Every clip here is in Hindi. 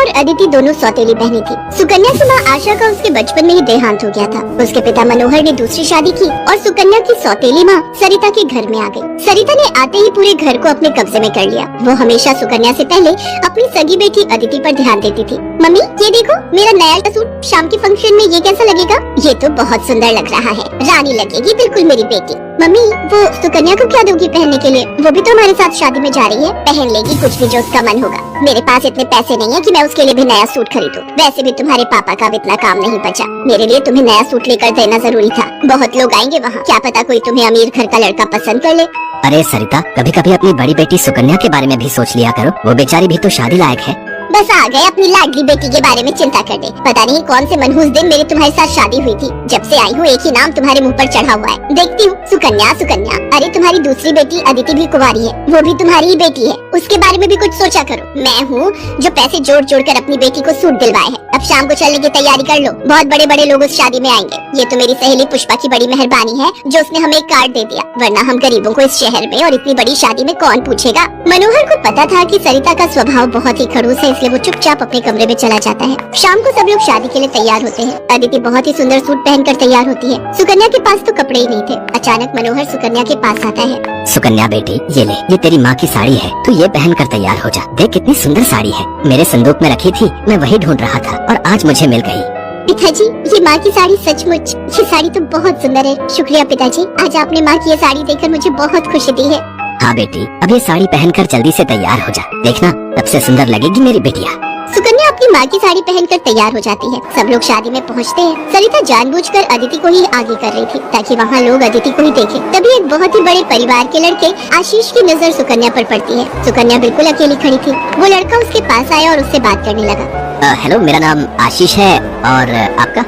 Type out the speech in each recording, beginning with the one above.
और अदिति दोनों सौतेली बहनें थी। सुकन्या की माँ आशा का उसके बचपन में ही देहांत हो गया था। उसके पिता मनोहर ने दूसरी शादी की और सुकन्या की सौतेली माँ सरिता के घर में आ गई। सरिता ने आते ही पूरे घर को अपने कब्जे में कर लिया। वो हमेशा सुकन्या से पहले अपनी सगी बेटी अदिति पर ध्यान देती थी। मम्मी ये देखो मेरा नया सूट, शाम के फंक्शन में ये कैसा लगेगा? ये तो बहुत सुंदर लग रहा है, रानी लगेगी बिल्कुल मेरी बेटी। मम्मी वो सुकन्या को क्या दोगी पहनने के लिए? वो भी तो हमारे साथ शादी में जा रही है, पहन लेगी कुछ भी जो उसका मन होगा। मेरे पास इतने पैसे नहीं है कि मैं उसके लिए भी नया सूट खरीदूं। वैसे भी तुम्हारे पापा का इतना काम नहीं बचा। मेरे लिए तुम्हें नया सूट लेकर देना जरूरी था। बहुत लोग आएंगे वहाँ, क्या पता कोई तुम्हें अमीर घर का लड़का पसंद कर ले। अरे सरिता, कभी कभी अपनी बड़ी बेटी सुकन्या के बारे में भी सोच लिया करो। वो बेचारी भी तो शादी लायक है। बस आ गए अपनी लाडली बेटी के बारे में चिंता करने। पता नहीं कौन से मनहूस दिन मेरी तुम्हारे साथ शादी हुई थी। जब से आई हूँ एक ही नाम तुम्हारे मुंह पर चढ़ा हुआ है। देखती हूँ सुकन्या सुकन्या। अरे तुम्हारी दूसरी बेटी अदिति भी कुंवारी है, वो भी तुम्हारी ही बेटी है। उसके बारे में भी कुछ सोचा करो। मैं हूँ जो पैसे जोड़ जोड़ कर अपनी बेटी को सूट दिलवाए है। अब शाम को चलने की तैयारी कर लो, बहुत बड़े बड़े लोग उस शादी में आएंगे। ये तो मेरी सहेली पुष्पा की बड़ी मेहरबानी है जो उसने हमें एक कार्ड दे दिया, वरना हम गरीबों को इस शहर में और इतनी बड़ी शादी में कौन पूछेगा। मनोहर को पता था कि सरिता का स्वभाव बहुत ही खड़ूस है, इसलिए वो चुपचाप अपने कमरे में चला जाता है। शाम को सब लोग शादी के लिए तैयार होते हैं। अदिति बहुत ही सुंदर सूट पहनकर तैयार होती है। सुकन्या के पास तो कपड़े ही नहीं थे। अचानक मनोहर सुकन्या के पास आता है। सुकन्या बेटी, ये ले, ये तेरी माँ की साड़ी है, तू ये पहन कर तैयार हो जा। देख कितनी सुंदर साड़ी है, मेरे संदूक में रखी थी, मैं वही ढूंढ रहा था और आज मुझे मिल गई। पिताजी ये माँ की साड़ी सचमुच, ये साड़ी तो बहुत सुंदर है। शुक्रिया पिताजी, आज आपने माँ की ये साड़ी देखकर मुझे बहुत खुशी दी है। हाँ बेटी, अब ये साड़ी पहनकर जल्दी से तैयार हो जा, देखना तब से सुंदर लगेगी मेरी बेटिया। सुकन्या अपनी माँ की साड़ी पहनकर तैयार हो जाती है। सब लोग शादी में पहुँचते हैं। सरिता जानबूझकर अदिति को ही आगे कर रही थी ताकि वहाँ लोग अदिति को ही देखें। तभी एक बहुत ही बड़े परिवार के लड़के आशीष की नजर सुकन्या पर पड़ती है। सुकन्या बिल्कुल अकेली खड़ी थी। वो लड़का उसके पास आया और उससे बात करने लगा। हेलो, मेरा नाम आशीष है और आपका?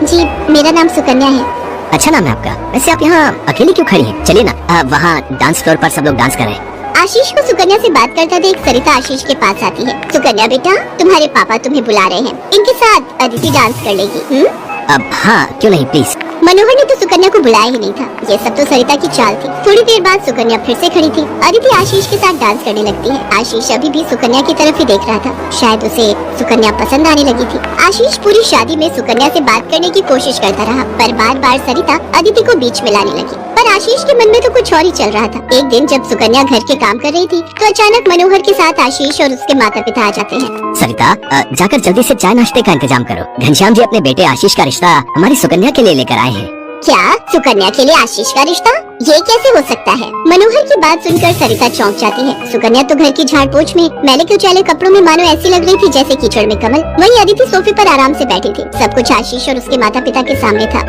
जी मेरा नाम सुकन्या है। अच्छा नाम है आपका। वैसे आप यहाँ अकेली क्यों खड़ी हैं? चलिए ना, वहाँ डांस फ्लोर पर सब लोग डांस कर रहे हैं। आशीष को सुकन्या से बात करता देख सरिता आशीष के पास आती है। सुकन्या बेटा, तुम्हारे पापा तुम्हें बुला रहे हैं, इनके साथ अदिति डांस कर लेगी। अब हाँ, क्यों नहीं, प्लीज। मनोहर ने तो सुकन्या को बुलाया ही नहीं था। ये सब तो सरिता की चाल थी। थोड़ी देर बाद सुकन्या फिर से खड़ी थी। अदिति आशीष के साथ डांस करने लगती है। आशीष अभी भी सुकन्या की तरफ ही देख रहा था। शायद उसे सुकन्या पसंद आने लगी थी। आशीष पूरी शादी में सुकन्या से बात करने की कोशिश करता रहा, पर बार बार सरिता अदिति को बीच में लाने लगी। पर आशीष के मन में तो कुछ और ही चल रहा था। एक दिन जब सुकन्या घर के काम कर रही थी तो अचानक मनोहर के साथ आशीष और उसके माता पिता आ जाते हैं। सरिता, जाकर जल्दी से चाय नाश्ते का इंतजाम करो। घनश्याम जी अपने बेटे आशीष का रिश्ता हमारी सुकन्या के लिए लेकर आए हैं। क्या सुकन्या के लिए आशीष का रिश्ता? ये कैसे हो सकता है? मनोहर की बात सुनकर सरिता चौंक जाती है। सुकन्या तो घर की झाड़ पोंछ में मैले कुचैले कपड़ों में मानो ऐसी लग रही थी जैसे कीचड़ में कमल। वहीं अदिति सोफे पर आराम से बैठी थी। सब कुछ आशीष और उसके माता पिता के सामने था।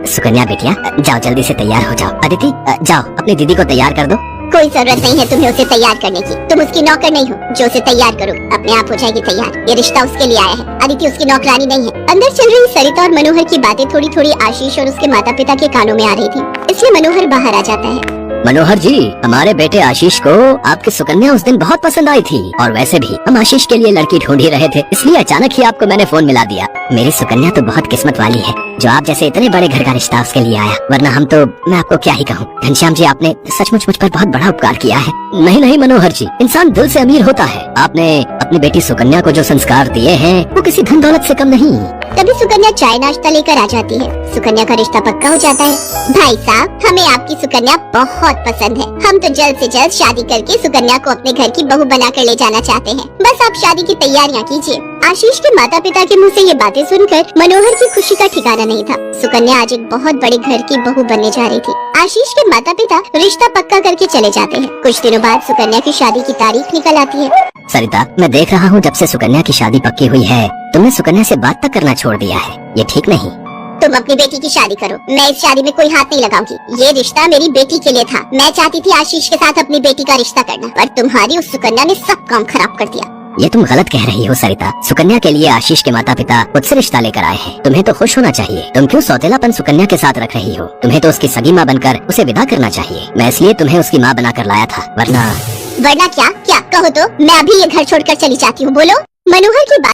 सुकन्या बेटिया, जाओ जल्दी से तैयार हो जाओ। अदिति, जाओ अपनी दीदी को तैयार कर दो। कोई जरूरत नहीं है तुम्हें उसे तैयार करने की। तुम उसकी नौकर नहीं हो जो उसे तैयार करो, अपने आप हो जाएगी तैयार। ये रिश्ता उसके लिए आया है, अदिति उसकी नौकरानी नहीं है। अंदर चल रही सरिता और मनोहर की बातें थोड़ी थोड़ी आशीष और उसके माता पिता के कानों में आ रही थी, इसलिए मनोहर बाहर आ जाता है। मनोहर जी, हमारे बेटे आशीष को आपकी सुकन्या उस दिन बहुत पसंद आई थी और वैसे भी हम आशीष के लिए लड़की ढूंढ ही रहे थे, इसलिए अचानक ही आपको मैंने फोन मिला दिया। मेरी सुकन्या तो बहुत किस्मत वाली है जो आप जैसे इतने बड़े घर का रिश्ता उसके लिए आया, वरना हम तो, मैं आपको क्या ही कहूँ। घनश्याम जी, आपने सचमुच मुझ पर बहुत बड़ा उपकार किया है। नहीं नहीं मनोहर जी, इंसान दिल से अमीर होता है। आपने अपनी बेटी सुकन्या को जो संस्कार दिए हैं वो किसी धन दौलत से कम नहीं। तभी सुकन्या चाय नाश्ता लेकर आ जाती है। सुकन्या का रिश्ता पक्का हो जाता है। भाई साहब, हमें आपकी सुकन्या बहुत पसंद है। हम तो जल्द से जल्द शादी करके सुकन्या को अपने घर की बहू बनाकर ले जाना चाहते हैं। बस आप शादी की तैयारियां कीजिए। आशीष के माता पिता के मुंह से ये बातें सुनकर मनोहर की खुशी का ठिकाना नहीं था। सुकन्या आज एक बहुत बड़े घर की बहू बनने जा रही थी। आशीष के माता पिता रिश्ता पक्का करके चले जाते हैं। कुछ दिनों बाद सुकन्या की शादी की तारीख निकल आती है। सरिता, मैं देख रहा हूँ जब से सुकन्या की शादी पक्की हुई है तुमने सुकन्या से बात तक करना छोड़ दिया है। ये ठीक नहीं। तुम अपनी बेटी की शादी करो, मैं इस शादी में कोई हाथ नहीं लगाऊंगी। ये रिश्ता मेरी बेटी के लिए था। मैं चाहती थी आशीष के साथ अपनी बेटी का रिश्ता करना, पर तुम्हारी उस सुकन्या ने सब काम खराब कर दिया। ये तुम गलत कह रही हो सरिता। सुकन्या के लिए आशीष के माता पिता खुद से रिश्ता लेकर आए हैं। तुम्हें तो खुश होना चाहिए। तुम क्यों सौतेलापन सुकन्या के साथ रख रही हो? तुम्हें तो उसकी सगी माँ बनकर उसे विदा करना चाहिए। मैं इसलिए तुम्हें उसकी माँ बनाकर लाया था, वरना क्या? क्या कहो तो मैं अभी ये घर छोड़कर चली जाती हूँ। बोलो। मनोहर की बात